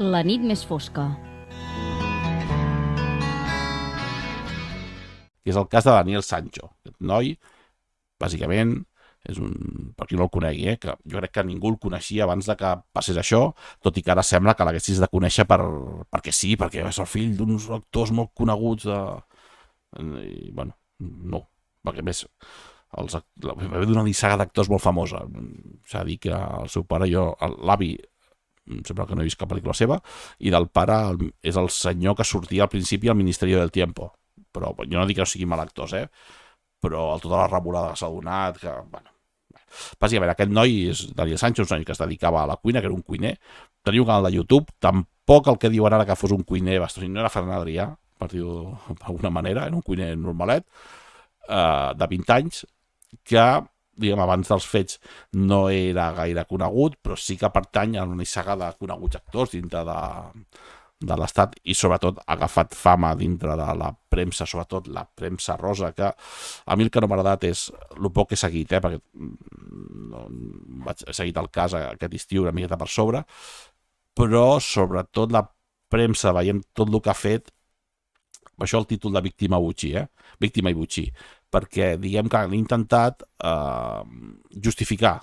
La nit més fosca. Que és el cas de Daniel Sancho. Aquest noi, bàsicament, és per qui no el conegui, que jo crec que ningú el coneixia abans de que passés això, tot i que ara sembla que l'haguessis de conèixer perquè sí, perquè és el fill d'uns actors molt coneguts i, bueno, no, perquè més va haver d'una nissaga d'actors molt famosa. S'ha de dir que el seu pare, l'avi, sembla que no he vist cap pel·lícula seva, i del pare és el senyor que sortia al principi al Ministeri del Tiempo. Però jo no dic que no sigui mal actors, però tota la revolada que s'ha donat, que, bueno... Bàsicament, aquest noi és Daniel Sancho, un noi que es dedicava a la cuina, que era un cuiner, tenia un canal de YouTube, tampoc el que diuen ara que fos un cuiner, no era Ferran Adrià, per dir-ho d'alguna manera, era un cuiner normalet, de 20 anys, que, diguem, abans dels fets no era gaire conegut, però sí que pertany a una nissaga de coneguts actors dintre de l'estat i sobretot ha agafat fama dintre de la premsa, sobretot la premsa rosa, que a mi el que no m'ha agradat és el poc que he seguit, perquè he seguit el cas aquest estiu una miqueta per sobre, però sobretot la premsa, veient tot el que ha fet, això el títol de Víctima i Butxí, perquè diguem que han intentat justificar,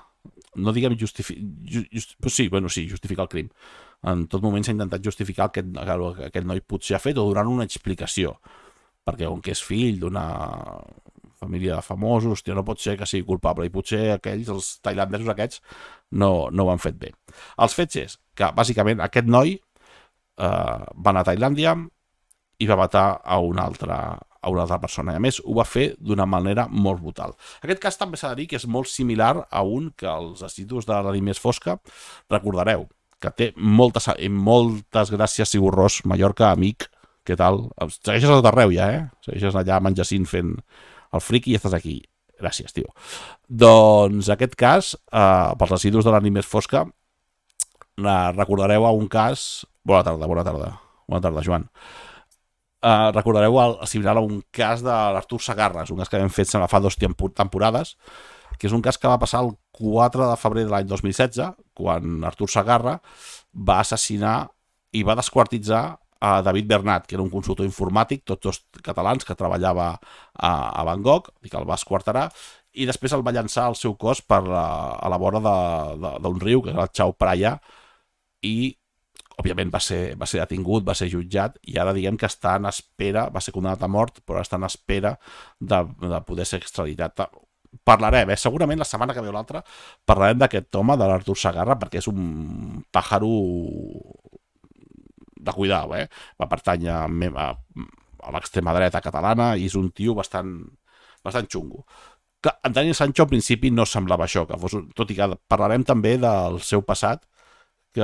no diguem justificar el crim. En tot moment s'ha intentat justificar el que aquest noi potser ha fet o donant una explicació, perquè com que és fill d'una família de famosos, no pot ser que sigui culpable, i potser aquells, els tailandesos aquests, no ho han fet bé. Els fets és que, bàsicament, aquest noi va anar a Tailàndia i va matar a una altra persona. I a més, ho va fer d'una manera molt brutal. Aquest cas també s'ha de dir que és molt similar a un que els assidus de la nit més fosca recordareu, que té moltes gràcies, Sigur Ros, Mallorca, amic, què tal? Segueixes a tot arreu ja, Segueixes allà amb en Jacint fent el friqui i estàs aquí. Gràcies, tio. Doncs aquest cas, pels assidus de la nit més fosca, recordareu a un cas... Bona tarda, Joan. Recordareu similar a un cas de l'Artur Segarra, és un cas que hem fet fa 2 temporades, que és un cas que va passar el 4 de febrer de l'any 2016, quan Artur Segarra va assassinar i va desquartitzar a David Bernat, que era un consultor informàtic, tots dos catalans, que treballava a Bangkok, i que el va esquarterar, i després el va llançar al seu cos a la vora d'un riu, que és el Chao Phraya, i òbviament va ser detingut, va ser jutjat, i ara diguem que està en espera, va ser condemnat a mort, però està en espera de poder ser extraditat. Parlarem, segurament la setmana que ve o l'altra, parlarem d'aquest home, de l'Artur Segarra, perquè és un pàjaro de cuidar, va pertànyer a l'extrema dreta catalana i és un tio bastant xungo. En Daniel Sancho al principi no semblava això, tot i que parlarem també del seu passat, que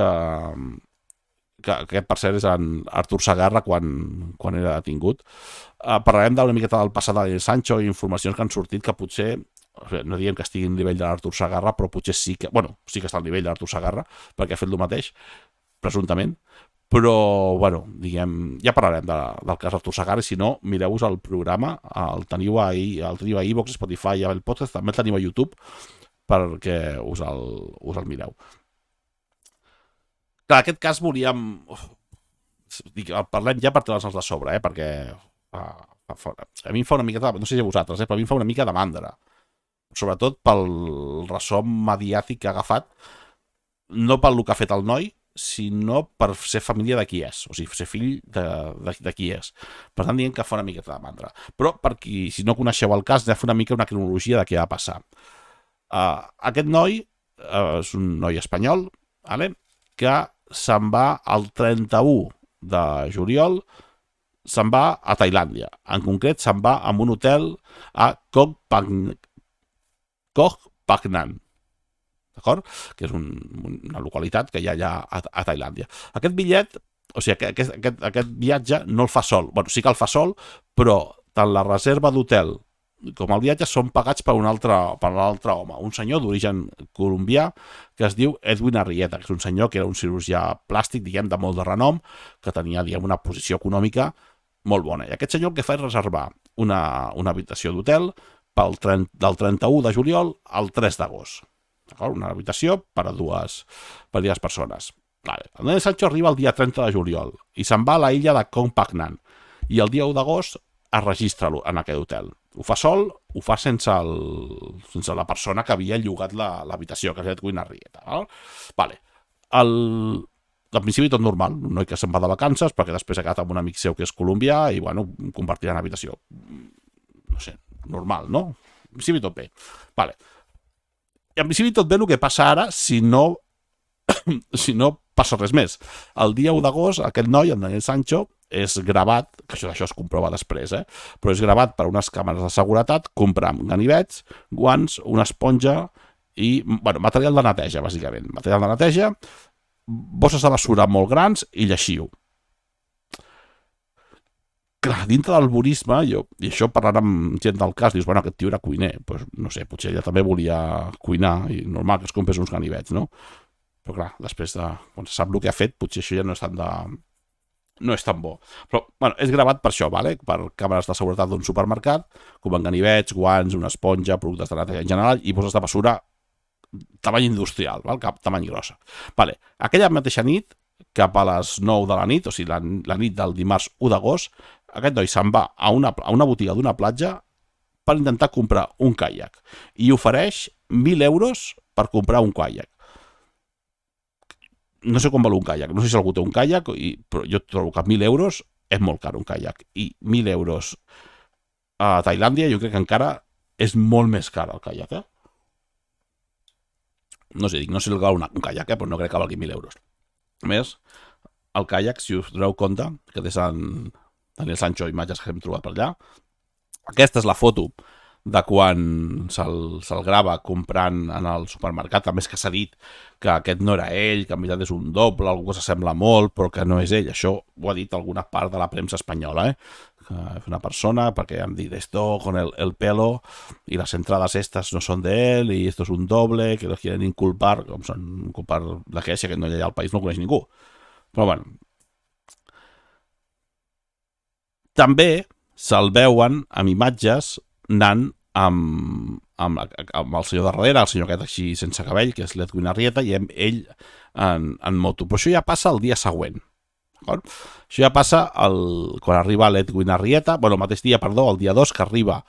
aquest per cert és en Artur Segarra quan era detingut. Parlarem d'una miqueta del passat de Daniel Sancho i informacions que han sortit que potser, no diem que estigui al nivell de l'Artur Segarra, però potser sí que està al nivell de l'Artur Segarra, perquè ha fet el mateix, presumptament, però, diguem, ja parlarem del cas Artur Segarra, i si no, mireu-vos el programa, el teniu a iVoox, Spotify, el podcast, també el teniu a YouTube, perquè us el mireu. Clar, aquest cas volíem... Parlem ja per treure-nos de sobre, perquè a mi em fa una mica... No sé si a vosaltres, però a mi em fa una mica de mandra. Sobretot pel ressò mediàtic que ha agafat, no pel que ha fet el noi, sinó per ser família de qui és, o sigui, ser fill de qui és. Per tant, diguem que fa una miqueta de mandra. Però, per qui, si no coneixeu el cas, anem a fer una mica una cronologia de què va passar. Aquest noi és un noi espanyol, que se'n va el 31 de juliol, se'n va a Tailàndia. En concret, se'n va a un hotel a Koh Phangan, d'acord? Que és una localitat que hi ha allà a Tailàndia. Aquest bitllet, o sigui, aquest viatge no el fa sol. Sí que el fa sol, però tant la reserva d'hotel com el viatge són pagats per un altre home, un senyor d'origen colombià que es diu Edwin Arrieta, que és un senyor que era un cirurgià plàstic, diguem, de molt de renom, que tenia, diguem, una posició econòmica molt bona. I aquest senyor el que fa és reservar una habitació d'hotel del 31 de juliol al 3 d'agost. Una habitació per a dues persones. Vale. El Daniel Sancho arriba el dia 30 de juliol i se'n va a la illa de Koh Phangan i el dia 1 d'agost es registra en aquest hotel. Ho fa sol, ho fa sense la persona que havia llogat l'habitació, que és el Edwin Arrieta. Vale. Al principi tot normal, un noi que se'n va de vacances perquè després ha quedat amb un amic seu que és colombià i, bueno, compartiran habitació. No sé, normal, no? En principi tot bé. Vale. I en principi tot bé el que passa ara si no passa res més. El dia 1 d'agost, aquest noi, el Daniel Sancho, és gravat, que això es comprova després, però és gravat per unes càmeres de seguretat, comprant ganivets, guants, una esponja i, bueno, material de neteja, bàsicament. Material de neteja, bosses de basura molt grans i lleixiu. Clar, dintre del borisme, i això parlant amb gent del cas, dius, bueno, aquest tio era cuiner, doncs no sé, potser ella també volia cuinar, i normal que es comprés uns ganivets, no? Però clar, després quan se sap el que ha fet, potser això ja no és tan bo. Però, bueno, és gravat per això, vale? Per càmeres de seguretat d'un supermercat, com en ganivets, guants, una esponja, productes de neteja en general, i bosses de basura tamany industrial, val? Tamany grossa. Vale. Aquella mateixa nit, cap a les 9 de la nit, o sigui, la nit del dimarts 1 d'agost, aquest noi se'n va a una botiga d'una platja per intentar comprar un caiac i ofereix 1.000 euros per comprar un caiac. No sé com val un caiac, no sé si algú té un caiac, però jo trobo que 1.000 euros és molt car un caiac. I 1.000 euros a Tailàndia jo crec que encara és molt més car el caiac, No sé el que val un caiac, però no crec que valgui 1.000 euros. A més, el caiac, si us doneu compte, que té Sant Daniel Sancho, imatges que hem trobat per allà, aquesta és la foto de quan se'l grava comprant en el supermercat. A més que s'ha dit que aquest no era ell, que en veritat és un doble, algú que s'assembla molt, però que no és ell. Això ho ha dit alguna part de la premsa espanyola, que és una persona, perquè han dit esto con el pelo y las entradas estas no son de él y esto es un doble, que los quieren inculpar, com són inculpar la queixa, que no hi ha al país, no coneix ningú. Però bueno. També se'l veuen amb imatges anant amb el senyor de darrere, el senyor aquest així sense cabell, que és l'Edwin Arrieta, i amb ell en moto. Però això ja passa el dia següent. Això ja passa quan arriba l'Edwin Arrieta, el mateix dia, el dia 2, que arriba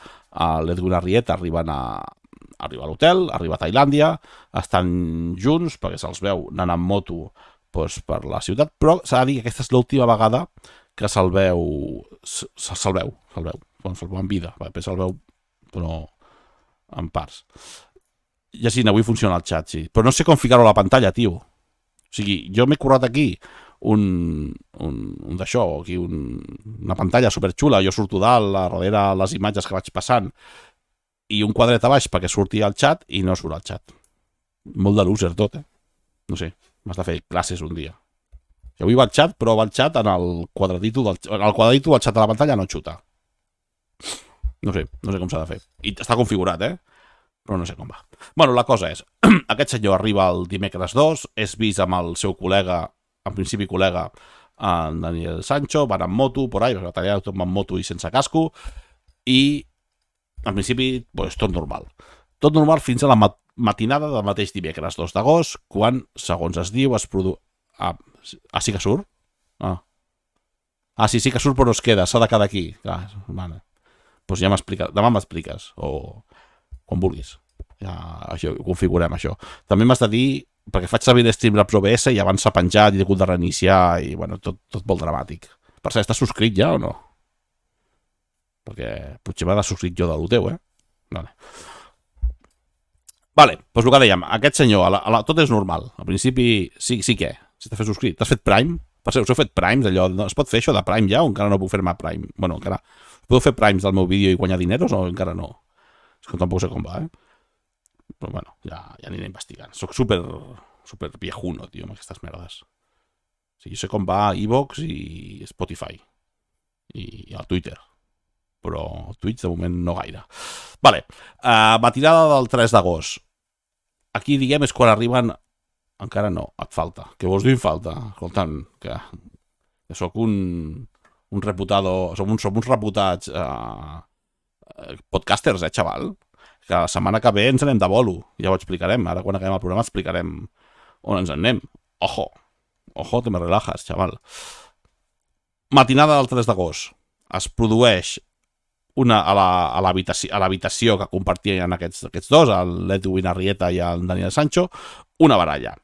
l'Edwin Arrieta, arriba a l'hotel, arriba a Tailàndia, estan junts, perquè se'ls veu anant amb moto per la ciutat, però s'ha de dir que aquesta és l'última vegada que se'l veu, quan se'l veu en vida, després se'l veu, però en parts. Ja sí, avui funciona el xat, sí. Però no sé com ficar-ho a la pantalla, tio. O sigui, jo m'he currat aquí un d'això, aquí una pantalla superxula, jo surto dalt, darrere les imatges que vaig passant, i un quadret a baix perquè surti al xat, i no surt al xat. Molt de loser tot, No sé, m'has de fer classes un dia. I avui va al xat, però va al xat en el quadradito del xat de la pantalla no xuta. No sé com s'ha de fer. I està configurat, però no sé com va. Bueno, la cosa és, aquest senyor arriba el dimecres 2, és vist amb el seu col·lega, en principi col·lega, en Daniel Sancho, van amb moto, por ahí, tot amb moto i sense casco, i en principi, tot normal. Tot normal fins a la matinada del mateix dimecres 2 d'agost, quan, segons es diu, es produeix... sí que surt? Sí que surt, però no es queda, s'ha de quedar aquí. Vale. Doncs ja m'expliques, demà m'expliques, o quan vulguis. Ja ho configurem, això. També m'has de dir, perquè faig servir l'Streamlabs OBS i abans s'ha penjat i he hagut de reiniciar, i bueno, tot molt dramàtic. Per cert, estàs subscrit ja o no? Perquè potser m'ha de subscrit jo de lo teu, Vale, doncs el que dèiem, aquest senyor, tot és normal. Al principi, sí que. Si t'has fet subscrit, t'has fet Prime? Per cert, us heu fet Primes, allò? Es pot fer això de Prime ja o encara no puc fer-me Prime? Bueno, encara... Podeu fer Primes del meu vídeo i guanyar dineros o encara no? És que tampoc sé com va, Però bueno, ja aniré investigant. Soc super viejuno, tio, amb aquestes merdes. O sigui, jo sé com va iVoox i Spotify. I el Twitter. Però Twitch de moment no gaire. Vale, matinada del 3 d'agost. Aquí, diguem, és quan arriben... Encara no, et falta. Què vols dir em falta? Escolta'm, que sóc un reputado... Som uns reputats podcasters, xaval? Que la setmana que ve ens anem de bolo. Ja ho explicarem. Ara, quan acabem el programa, explicarem on ens en anem. Ojo! Ojo, te me relajas, xaval. Matinada del 3 d'agost. Es produeix a l'habitació que compartien aquests dos, l'Edwin Arrieta i el Daniel Sancho, una baralla.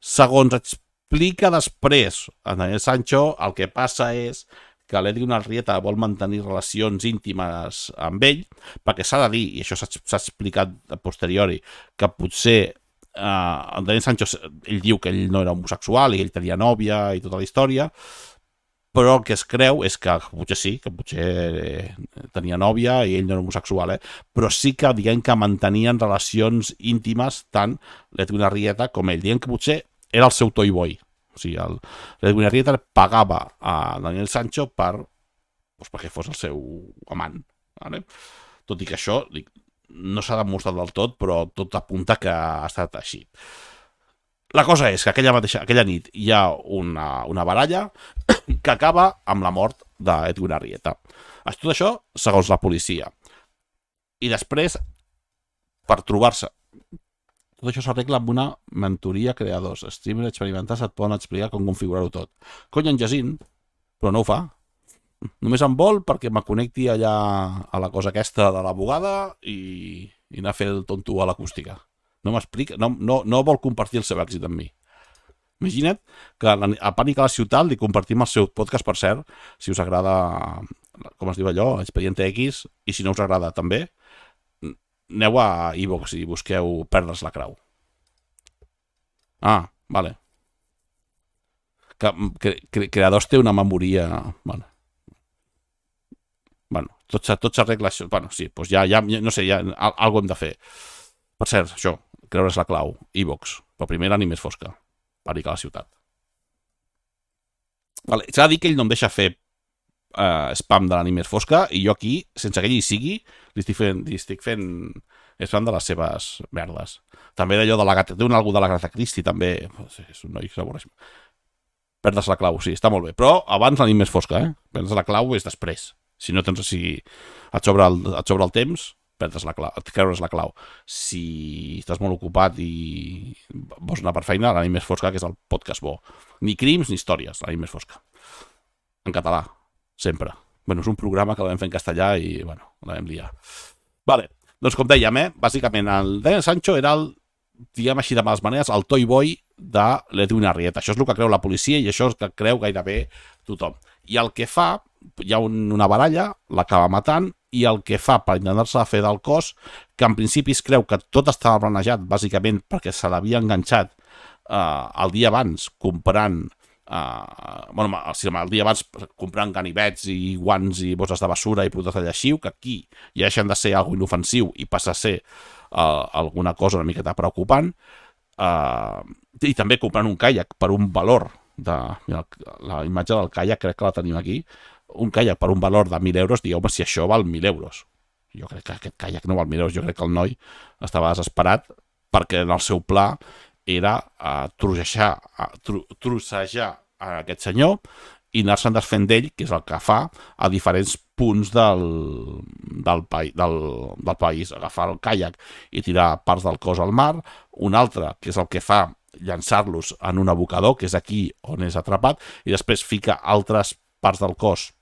Segons explica després en Daniel Sancho, el que passa és que l'Edwin Arrieta vol mantenir relacions íntimes amb ell, perquè s'ha de dir, i això s'ha explicat a posteriori, que potser en Daniel Sancho ell diu que ell no era homosexual i ell tenia nòvia i tota la història, però el que es creu és que potser sí, que potser tenia nòvia i ell no era homosexual, però sí que diguem que mantenien relacions íntimes tant l'Edwin Arrieta com ell. Diguem que potser era el seu toy boy. O sigui, l'Edwin Arrieta pagava a Daniel Sancho perquè fos el seu amant. Vale? Tot i que això no s'ha demostrat del tot, però tot apunta que ha estat així. La cosa és que aquella nit hi ha una baralla que acaba amb la mort d'Edwin Arrieta. Tot això segons la policia. I després, per trobar-se... Tot això s'arregla amb una mentoria creadors. Streamers experimentats et poden explicar com configurar-ho tot. Cony, en Jacint, però no ho fa. Només em vol perquè me connecti allà a la cosa aquesta de la bugada i anar a fer el tonto a l'acústica. No m'explica, no vol compartir el seu èxit amb mi. Imagina't que a Pànic a la Ciutat li compartim el seu podcast, per cert, si us agrada, com es diu allò, Expediente X, i si no us agrada també, aneu a iVoox i busqueu Perdre's la Crau. Ah, vale. Creadors té una memoria... Bueno, tot s'arregla això. Bueno, sí, doncs ja, no sé, ja alguna hem de fer. Per cert, això, creure's la clau, iVoox, però primer l'Ànima és fosca, Pànic a la Ciutat. Vale, s'ha de dir que ell no em deixa fer spam de l'Ànima és fosca i jo aquí, sense que ell hi sigui, li estic fent spam de les seves merdes. També d'allò de la gata, té algú de la Gata Christie també, és un noi que s'avorreix. Perdre's la clau, sí, està molt bé, però abans l'Ànima és fosca, Perdre's la clau és després. Si no tens, si et sobra el temps, creure's la clau. Si estàs molt ocupat i vols anar per feina, l'Ànima és fosca, que és el podcast bo. Ni crims ni històries, l'Ànima és fosca. En català, sempre. Bueno, és un programa que l'hem fet en castellà i, bueno, l'hem liat. Vale, doncs com dèiem, bàsicament el Daniel Sancho era diguem així de males maneres, el toy boy de l'Edwin Arrieta. Això és el que creu la policia i això és el que creu gairebé tothom. I el que fa, hi ha una baralla, l'acaba matant, i el que fa per intentar-se fer del cos, que en principi es creu que tot estava planejat, bàsicament perquè se l'havia enganxat el dia abans comprant el dia abans comprant ganivets i guants i bosses de basura i productes de lleixiu, que aquí ja deixen de ser alguna inofensiu i passa a ser alguna cosa una miqueta preocupant, i també comprant un caiac per un valor la imatge del caiac crec que la tenim aquí, un caiac per un valor de 1.000 euros, digueu-me si això val 1.000 euros. Jo crec que aquest caiac no val 1.000 euros, jo crec que el noi estava desesperat perquè en el seu pla era trossejar a aquest senyor i anar-se'n desfent d'ell, que és el que fa a diferents punts del país, agafar el caiac i tirar parts del cos al mar, un altre, que és el que fa llançar-los en un abocador, que és aquí on és atrapat, i després fica altres parts del cos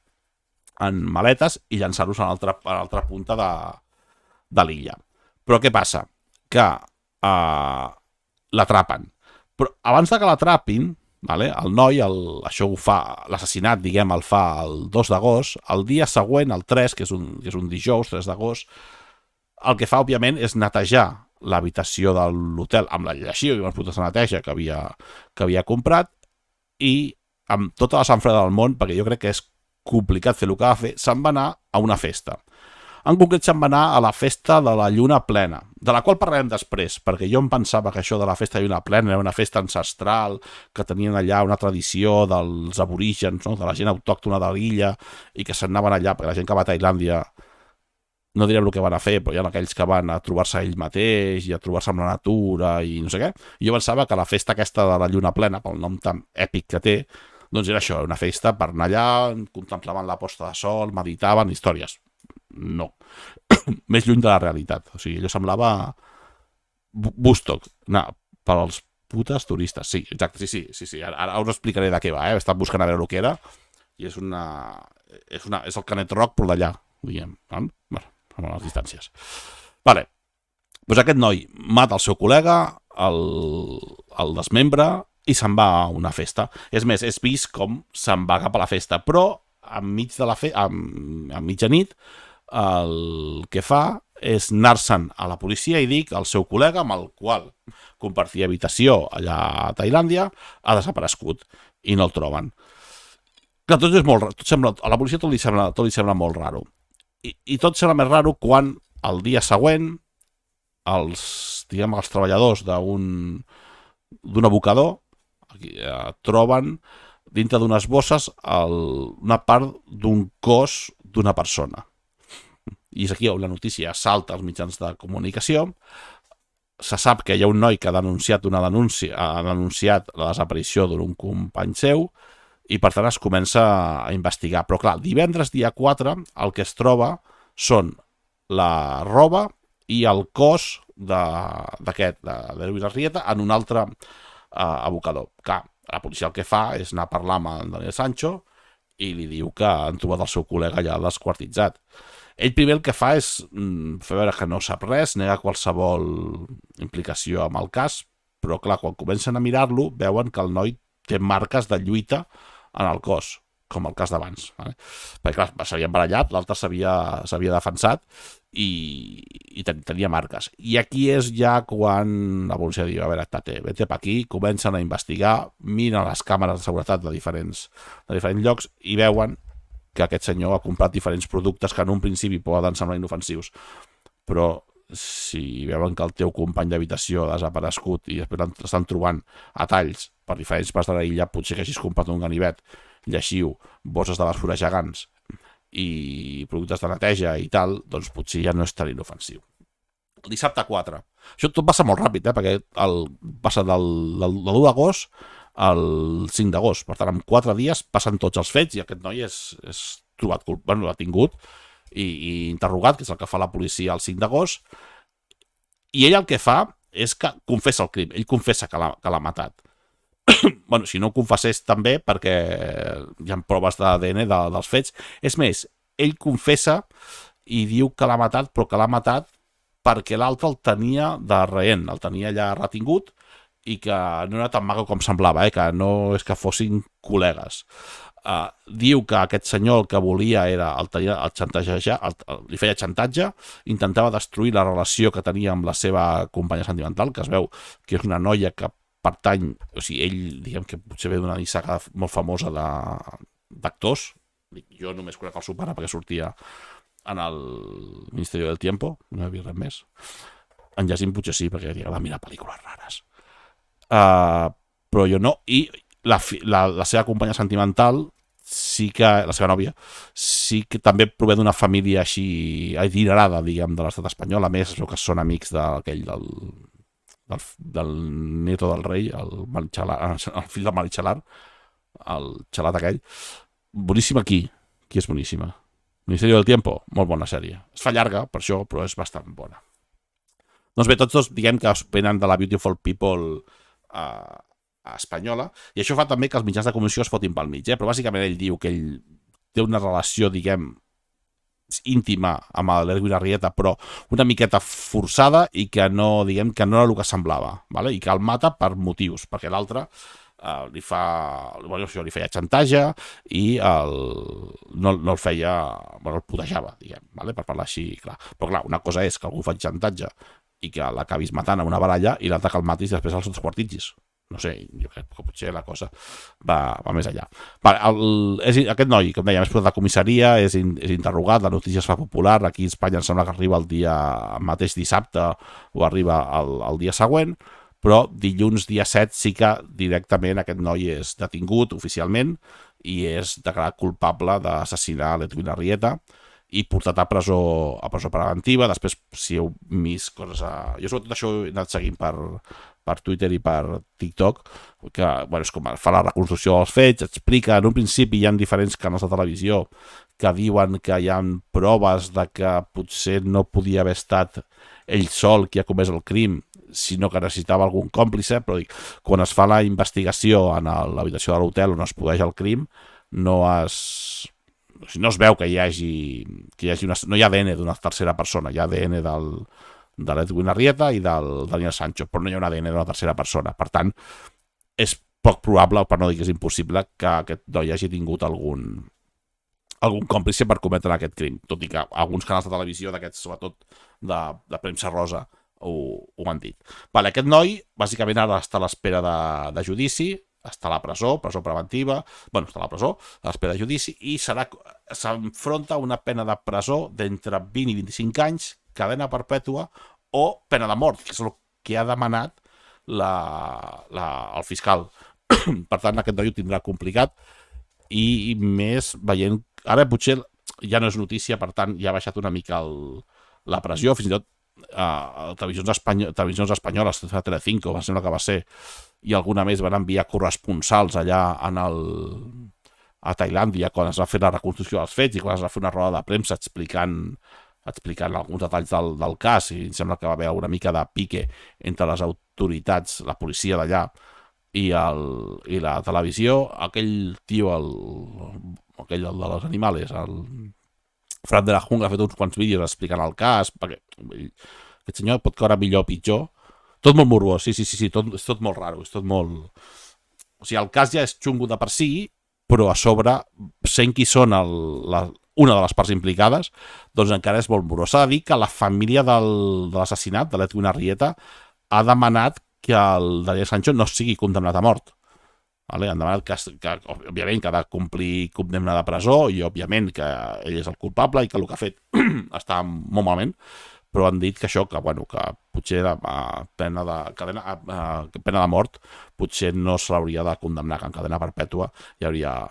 en maletes i llançar-los a l'altra punta de l'illa. Però què passa? Que l'atrapen. Però abans de que l'atrapin, el noi, això ho fa, l'assassinat, diguem, el fa el 2 d'agost, el dia següent, el 3, que és un dijous, 3 d'agost, el que fa, òbviament, és netejar l'habitació de l'hotel amb la lleixiu i amb els productes de neteja que havia comprat i amb tota la sanfreda del món, perquè jo crec que és complicat fer el que va fer, se'n va anar a una festa. En concret se'n va anar a la festa de la lluna plena, de la qual parlarem després, perquè jo em pensava que això de la festa de lluna plena era una festa ancestral, que tenien allà una tradició dels aborígens, no? De la gent autòctona de l'illa, i que se'n anaven allà, perquè la gent que va a Tailàndia, no direm el que van a fer, però hi ha aquells que van a trobar-se ell mateix i a trobar-se amb la natura i no sé què. Jo pensava que la festa aquesta de la lluna plena, pel nom tan èpic que té, doncs era això, una festa per anar allà, contemplaven la posta de sol, meditaven, històries. No. Més lluny de la realitat. O sigui, allò semblava Woodstock, per als putes turistes. Sí, exacte, sí. Ara us explicaré de què va, he estat buscant a veure el que era, i és el Canet Rock, però d'allà, diguem, bueno, amb les distàncies. Vale, doncs aquest noi mata el seu col·lega, el desmembra, i se'n va a una festa. És més, és vist com se'n va cap a la festa, però a mitjanit el que fa és anar-se'n a la policia i dir que el seu col·lega, amb el qual compartia habitació allà a Tailàndia, ha desaparegut i no el troben. Clar, tot és molt raro. A la policia tot li sembla molt raro. I tot sembla més raro quan el dia següent els treballadors d'un abocador troben dintre d'unes bosses una part d'un cos d'una persona. I és aquí on la notícia salta als mitjans de comunicació. Se sap que hi ha un noi que ha denunciat la desaparició d'un company seu i per tant es comença a investigar. Però clar, divendres dia 4 el que es troba són la roba i el cos d'aquest, de Luis Arrieta, en un altre abocador. Clar, la policia el que fa és anar a parlar amb en Daniel Sancho i li diu que han trobat el seu col·lega ja desquartitzat. Ell primer el que fa és fer veure que no sap res, nega qualsevol implicació amb el cas, però clar, quan comencen a mirar-lo veuen que el noi té marques de lluita en el cos, com el cas d'abans. Vale? Perquè clar, s'havia embarallat, l'altre s'havia defensat i tenia marques. I aquí és ja quan la policia diu, a veure, tate, vete pa aquí, comencen a investigar, miren les càmeres de seguretat de diferents llocs i veuen que aquest senyor ha comprat diferents productes que en un principi poden semblar inofensius, però si veuen que el teu company d'habitació ha desaparegut i després l'estan trobant a talls per diferents parts de la illa, potser que hagis comprat un ganivet, lleixiu, bosses de basura gegants i productes de neteja i tal, doncs potser ja no és tan inofensiu. El dissabte 4. Això tot passa molt ràpid, perquè passa del 1 d'agost al 5 d'agost. Per tant, en 4 dies passen tots els fets i aquest noi és trobat culpable, l'ha tingut i interrogat, que és el que fa la policia el 5 d'agost, i ell el que fa és que confessa el crim, ell confessa que l'ha matat. Bueno, si no ho confessés també perquè hi ha proves d'ADN dels fets. És més, ell confessa i diu que l'ha matat, però que l'ha matat perquè l'altre el tenia de rehén, el tenia allà retingut i que no era tan maco com semblava, que no és que fossin col·legues. Diu que aquest senyor el que volia era el xantatge, li feia xantatge, intentava destruir la relació que tenia amb la seva companya sentimental, que es veu que és una noia que pertany, o sigui, ell diguem que potser ve d'una nissaga molt famosa d'actors. Jo només conec el seu pare perquè sortia en el Ministeri del Tiempo, no he vist res més. En Jacint potser sí, perquè li agrada mirar pel·lícules rares. Però jo no. I la seva companya sentimental, sí que, la seva nòvia, sí que també prové d'una família així adinerada, diguem, de l'estat espanyol. A més, es veu que són amics d'aquell del nieto del rei, el fill del Marichalar, el xalat aquell. Boníssima aquí és boníssima. Ministeri del Tiempo, molt bona sèrie. Es fa llarga, per això, però és bastant bona. Doncs bé, tots dos, diguem que venen de la Beautiful People espanyola, i això fa també que els mitjans de comunicació es fotin pel mig, però bàsicament ell diu que ell té una relació, diguem, íntima amb l'Erwin Arrieta, però una miqueta forçada i que no, diguem, que no era el que semblava, vale? I que el mata per motius, perquè l'altre li feia xantatge i no el feia, el putejava, diguem, vale? Per parlar així, clar. Però clar, una cosa és que algú fa xantatge i que l'acabis matant amb una baralla i l'altre que el matis i després els desquartitzis. No sé, jo crec que potser la cosa va més allà. Aquest noi, com dèiem, és portat a comissaria, és interrogat, la notícia es fa popular, aquí a Espanya em sembla que arriba el mateix dissabte o arriba el dia següent, però dilluns dia 7 sí que directament aquest noi és detingut oficialment i és declarat culpable d'assassinar l'Edwin Arrieta i portat a presó preventiva. Després, si heu vist coses... Jo sobretot això he anat seguint per Twitter i per TikTok, que és com fa la reconstrucció dels fets, explica, en un principi hi ha diferents canals de televisió que diuen que hi ha proves de que potser no podia haver estat ell sol qui ha comès el crim, sinó que necessitava algun còmplice, però dic, quan es fa la investigació en l'habitació de l'hotel on es produeix el crim, no es veu que hi hagi no hi ha ADN d'una tercera persona, hi ha ADN de l'Edwin Arrieta i del Daniel Sancho, però no hi ha un ADN d'una tercera persona. Per tant, és poc probable, per no dir que és impossible, que aquest noi hagi tingut algun còmplice per cometre aquest crim, tot i que alguns canals de televisió d'aquests, sobretot de premsa rosa, ho han dit. Vale, aquest noi, bàsicament, ara està a l'espera de judici, està a la presó preventiva, està a la presó, a l'espera de judici, i s'enfronta a una pena de presó d'entre 20 i 25 anys, cadena perpètua o pena de mort, que és el que ha demanat el fiscal. Per tant, aquest noi ho tindrà complicat, i més veient... Ara potser ja no és notícia, per tant, ja ha baixat una mica la pressió, fins i tot televisions espanyoles, Telecinco, va sembla que va ser, i alguna més van enviar corresponsals allà a Tailàndia quan es va fer la reconstrucció dels fets i quan es va fer una roda de premsa explicant alguns detalls del cas, i em sembla que va haver una mica de pique entre les autoritats, la policia d'allà i la televisió. Aquell tio, aquell de los animales, el Fran de la Jungla, ha fet uns quants vídeos explicant el cas, perquè aquest senyor pot caure millor o pitjor. Tot molt morbós, sí, és tot molt raro, és tot molt... O sigui, el cas ja és xungo de per si, però a sobre, sent qui són una de les parts implicades, doncs encara és molt morbós. S'ha de dir que la família de l'assassinat, de l'Edwin Arrieta, ha demanat que el Daniel Sancho no sigui condemnat a mort. Vale? Han demanat que òbviament, que ha de complir condemna de presó i, òbviament, que ell és el culpable i que el que ha fet està molt malament, però han dit que això, que potser pena de mort potser no se l'hauria de condemnar, que en cadena perpètua hi hauria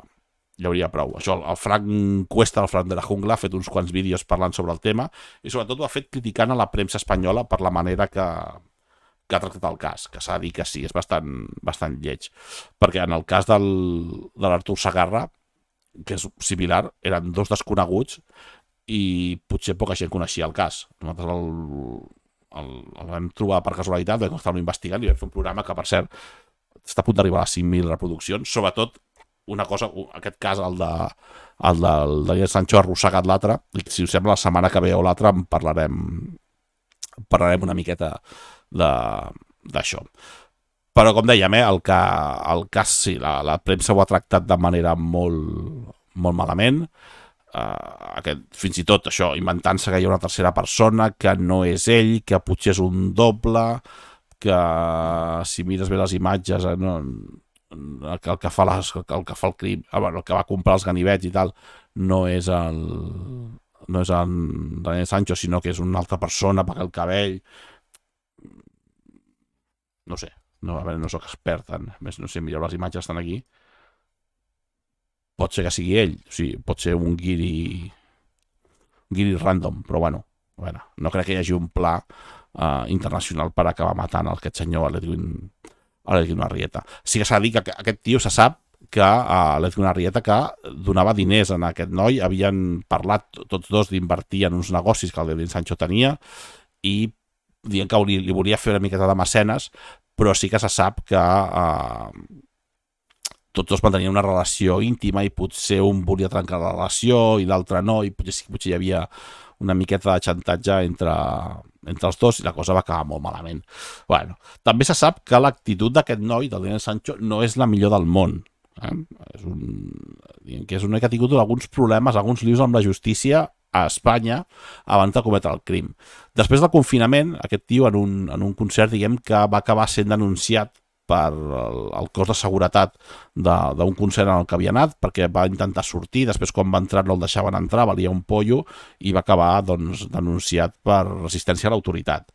prou. Això, el Frank Cuesta, el Frank de la Jungla, ha fet uns quants vídeos parlant sobre el tema i sobretot ho ha fet criticant a la premsa espanyola per la manera que ha tractat el cas, que s'ha de dir que sí, és bastant lleig. Perquè en el cas de l'Artur Segarra, que és similar, eren dos desconeguts i potser poca gent coneixia el cas. Nosaltres el vam trobar per casualitat, vam estar investigant i vam fer un programa que, per cert, està a punt d'arribar a 5.000 reproduccions. Sobretot, una cosa, aquest cas, el del Daniel Sancho, ha arrossegat l'altre, i si us sembla, la setmana que ve o l'altra en parlarem una miqueta d'això. Però, com dèiem, el cas, sí, la premsa ho ha tractat de manera molt, molt malament. Fins i tot això, inventant-se que hi ha una tercera persona, que no és ell, que potser és un doble, que si mires bé les imatges, el que fa el crim, el que va comprar els ganivets i tal, no és el Daniel Sancho, sinó que és una altra persona, paga el cabell. No sé, no soc expert no sé, millor les imatges estan aquí. Pot ser que sigui ell, o sigui, pot ser un guiri random, però bueno, no crec que hi hagi un pla internacional per acabar matant aquest senyor, l'Edwin Arrieta. Sí que s'ha de dir que aquest tio se sap que l'Edwin Arrieta, que donava diners a aquest noi, havien parlat tots dos d'invertir en uns negocis que el Daniel Sancho tenia i dient que li volia fer una miqueta de mecenes, però sí que se sap que tots dos mantenien una relació íntima i potser un volia trencar la relació i l'altre no, i potser hi havia una miqueta de xantatge entre els dos i la cosa va acabar molt malament. També se sap que l'actitud d'aquest noi, del Daniel Sancho, no és la millor del món. És un noi que ha tingut alguns problemes, alguns lius amb la justícia a Espanya abans de cometre el crim. Després del confinament, aquest tio en un concert, diguem que va acabar sent denunciat per el cos de seguretat d'un concert en el que havia anat, perquè va intentar sortir, després quan va entrar no el deixaven entrar, valia un pollo, i va acabar denunciat per resistència a l'autoritat.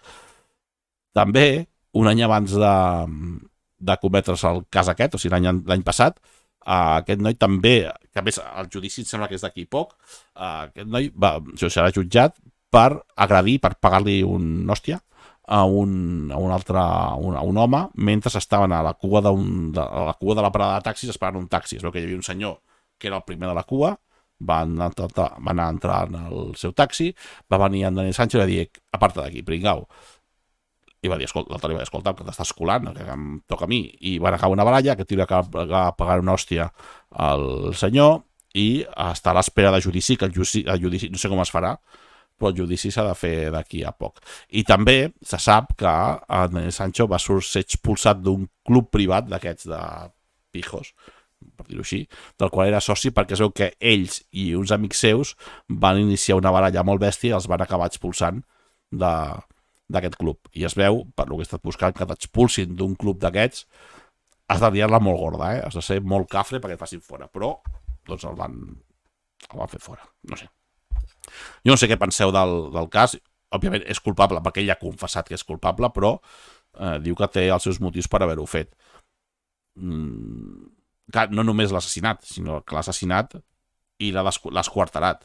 També, un any abans de cometre's el cas aquest, o sigui l'any passat, aquest noi també, que a més el judici em sembla que és d'aquí poc, aquest noi serà jutjat per agredir, per pagar-li un hòstia a un home mentre estaven a la cua de la parada de taxis esperant un taxi. Es veu que hi havia un senyor que era el primer de la cua, va anar a entrar en el seu taxi, va venir en Daniel Sánchez i va dir: aparta d'aquí, pringau. i va dir, escolta, l'altre li va dir, escolta, que t'estàs colant, que em toca a mi, i van acabar una baralla, aquest tio li acaba pagant una hòstia al senyor, i està a l'espera de judici, que el judici no sé com es farà, però el judici s'ha de fer d'aquí a poc. I també se sap que Daniel Sancho va ser expulsat d'un club privat d'aquests de pijos, per dir-ho així, del qual era soci, perquè es veu que ells i uns amics seus van iniciar una baralla molt bèstia i els van acabar expulsant d'aquest club. I es veu, per lo que he estat buscant, que t'expulsin d'un club d'aquests has de liar-la molt gorda, has de ser molt cafre perquè et facin fora, però doncs el van fer fora, no sé. Jo no sé què penseu del cas, òbviament és culpable perquè ell ha confessat que és culpable, però diu que té els seus motius per haver-ho fet. No només l'assassinat, sinó que l'ha assassinat i l'ha esquarterat.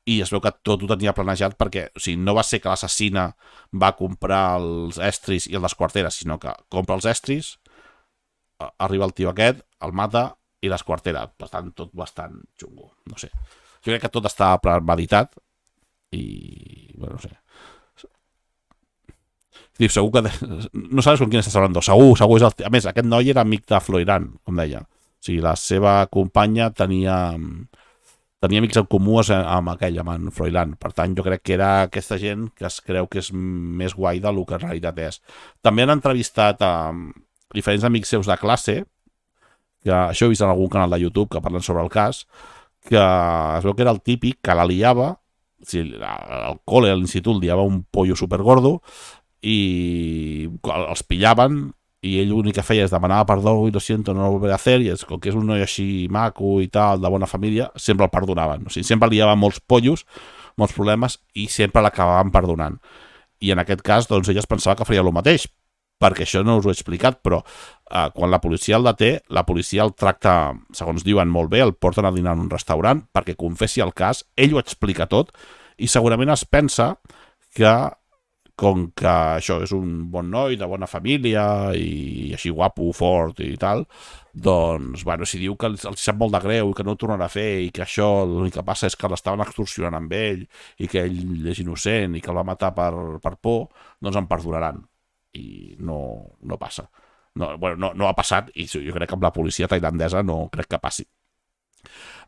I es veu que tot ho tenia planejat perquè, o sigui, no va ser que l'assassina va comprar els estris i el desquartera, sinó que compra els estris, arriba el tio aquest, el mata i l'esquartera. Per tant, tot bastant xungo, no sé. Jo crec que tot està premeditat i, bueno, no sé. Segur que... No sabes con quién estàs hablando. Segur és el... A més, aquest noi era amic de Froilán, com deia. O sigui, la seva companya tenia amics en comú amb en Froilán. Per tant, jo crec que era aquesta gent que es creu que és més guai del que en realitat és. També han entrevistat a diferents amics seus de classe, que això he vist en algun canal de YouTube que parlen sobre el cas, que es veu que era el típic que la liava, o sigui, al col·le, a l'institut, liava un pollo supergordo i els pillaven i ell l'únic que feia és demanar perdó i lo siento, no lo volveré a hacer, i com que és un noi així maco i tal, de bona família, sempre el perdonaven. O sigui, sempre liava molts pollos, molts problemes i sempre l'acabaven perdonant. I en aquest cas, doncs, ella es pensava que faria el mateix, perquè això no us ho he explicat, però quan la policia el deté, la policia el tracta, segons diuen, molt bé, el porten a dinar en un restaurant perquè confessi el cas, ell ho explica tot, i segurament es pensa que, com que això és un bon noi, de bona família, i així guapo, fort i tal, doncs, bueno, si diu que els sap molt de greu i que no ho tornarà a fer i que això l'únic que passa és que l'estaven extorsionant amb ell i que ell és innocent i que el va matar per por, doncs em perdonaran. I no passa. No ha passat i jo crec que amb la policia tailandesa no crec que passi.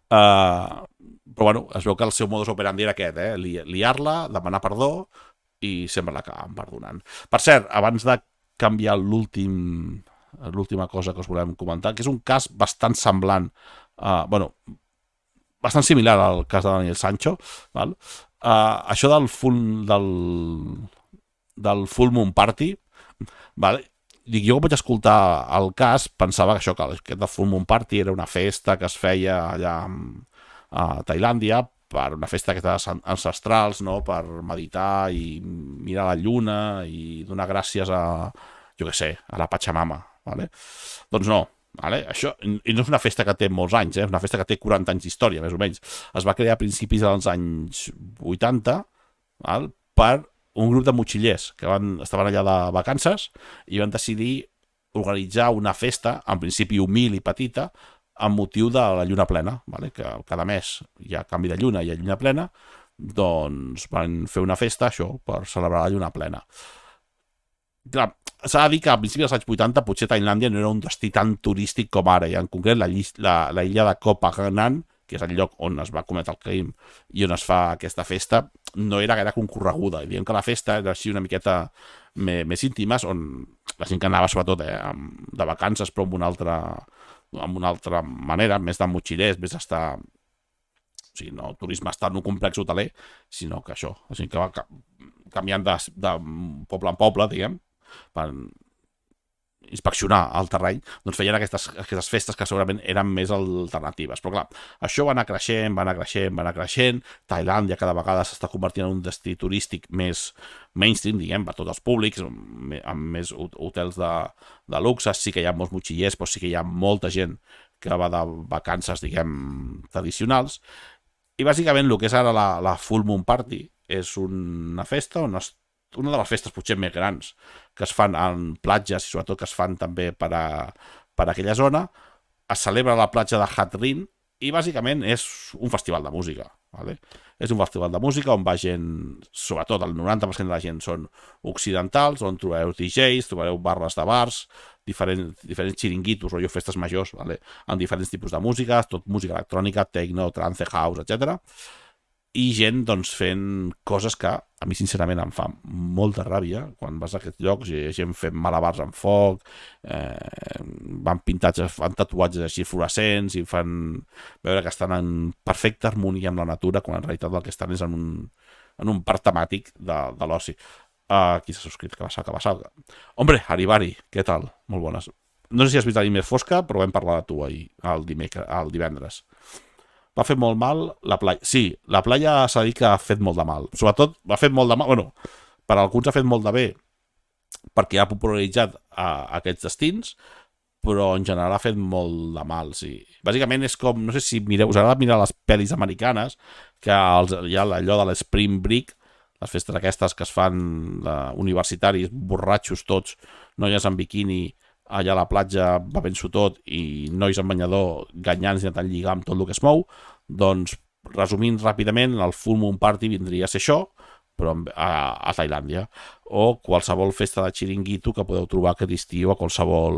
Però bueno, es veu que el seu modus operandi era aquest, liar-la, demanar perdó i sempre l'acaben perdonant. Per cert, abans de canviar l'última cosa que us volem comentar, que és un cas bastant semblant, bastant similar al cas de Daniel Sancho, val? Això del Full Moon Party, vale? Jo quan vaig escoltar el cas pensava que això, que aquest de Full Moon Party era una festa que es feia allà a Tailàndia, per una festa d'aquestes ancestrals, no? Per meditar i mirar la lluna i donar gràcies a, jo què sé, a la Pachamama, vale? Doncs no, vale? Això, i no és una festa que té molts anys, és una festa que té 40 anys d'història, més o menys. Es va crear a principis dels anys 80, val? Per un grup de motxillers que estaven allà de vacances i van decidir organitzar una festa, en principi humil i petita, amb motiu de la lluna plena, vale? Que cada mes hi ha canvi de lluna i hi ha lluna plena, doncs van fer una festa, això, per celebrar la lluna plena. Clar, s'ha de dir que a principis dels anys 80 potser Tailàndia no era un destí tan turístic com ara, i en concret la illa de Koh Phangan, que és el lloc on es va cometre el crim i on es fa aquesta festa, no era gaire concorreguda. I diem que la festa era així una miqueta més íntima, on la gent que anava sobretot de vacances, però amb una altra manera, més de motxillers, més d'estar... O sigui, no turisme estar en un complex hoteler, sinó que això, o sigui, que va canviant de poble en poble, diguem, per inspeccionar el terreny, doncs feien aquestes festes que segurament eren més alternatives. Però clar, això va anar creixent, Tailàndia cada vegada s'està convertint en un destí turístic més mainstream, diguem, per tots els públics, amb més hotels de luxe, sí que hi ha molts motxillers, però sí que hi ha molta gent que va de vacances, diguem, tradicionals, i bàsicament el que és ara la Full Moon Party és una festa on una de les festes potser més grans que es fan en platges i sobretot que es fan també per aquella zona, es celebra a la platja de Hat Rin i bàsicament és un festival de música, vale? És un festival de música on va gent, sobretot el 90% de la gent són occidentals, on trobareu DJs, trobareu barres de bars, diferents xiringuitos, rotllo festes majors, vale? Amb diferents tipus de música, tot música electrònica, techno, trance, house, etc. I gent doncs, fent coses que a mi sincerament em fa molta ràbia quan vas a aquests llocs, i gent fent malabars amb foc, fan tatuatges així fluorescents i fan veure que estan en perfecta harmonia amb la natura, quan en realitat el que estan és en un parc temàtic de l'oci. Qui s'ha subscrit? Que va. Hombre, Haribari, què tal? Molt bones. No sé si has vist la nit més fosca, però vam parlar de tu ahir, el divendres. Va fer molt mal la playa. Sí, la playa s'ha dit que ha fet molt de mal. Sobretot, ha fet molt de mal... Bueno, per alguns ha fet molt de bé perquè ha popularitzat aquests destins, però en general ha fet molt de mal, sí. Bàsicament és com... No sé si us agrada mirar les pel·lis americanes, que hi ha allò de l'Spring Break, les festes aquestes que es fan universitaris, borratxos tots, noies en biquini, allà a la platja bevent-s'ho tot i nois en banyador ganyants i intentant lligar amb tot el que es mou. Doncs, resumint ràpidament, el Full Moon Party vindria a ser això, però a Tailàndia, o qualsevol festa de xiringuito que podeu trobar aquest estiu a qualsevol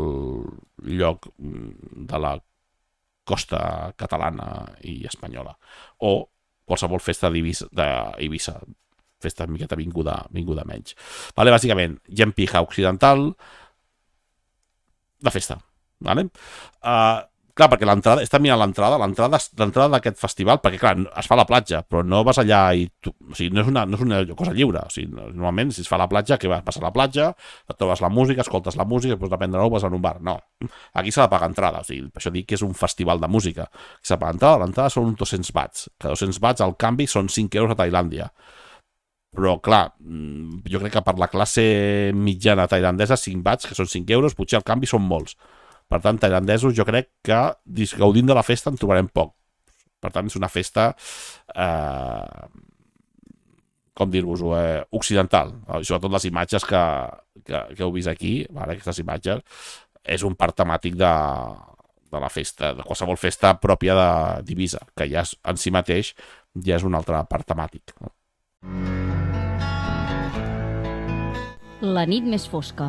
lloc de la costa catalana i espanyola, o qualsevol festa d'Eivissa, festa una miqueta vinguda menys. Vale, bàsicament, gent pija occidental de festa, vale? Clar, perquè l'entrada, està mirant l'entrada d'aquest festival, perquè clar, es fa a la platja, però no vas allà i o sigui, no és una cosa lliure, o sigui, normalment si es fa a la platja, que vas passar a la platja, et trobes la música, escoltes la música, després depèn de nou vas a un bar, no, aquí s'ha de pagar entrada, o sigui, per això dic que és un festival de música, s'ha de pagar entrada, l'entrada són uns 200 bahts, que 200 bahts al canvi són 5 euros a Tailàndia. Però, clar, jo crec que per la classe mitjana tailandesa, 5 bahts, que són 5 euros, potser al canvi són molts. Per tant, tailandesos, jo crec que gaudint de la festa en trobarem poc. Per tant, és una festa, com dir-vos-ho, occidental. Sobretot les imatges que heu vist aquí, vale, aquestes imatges, és un parc temàtic de la festa, de qualsevol festa pròpia d'Eivissa, que ja en si mateix ja és un altre parc temàtic, no? La nit més fosca.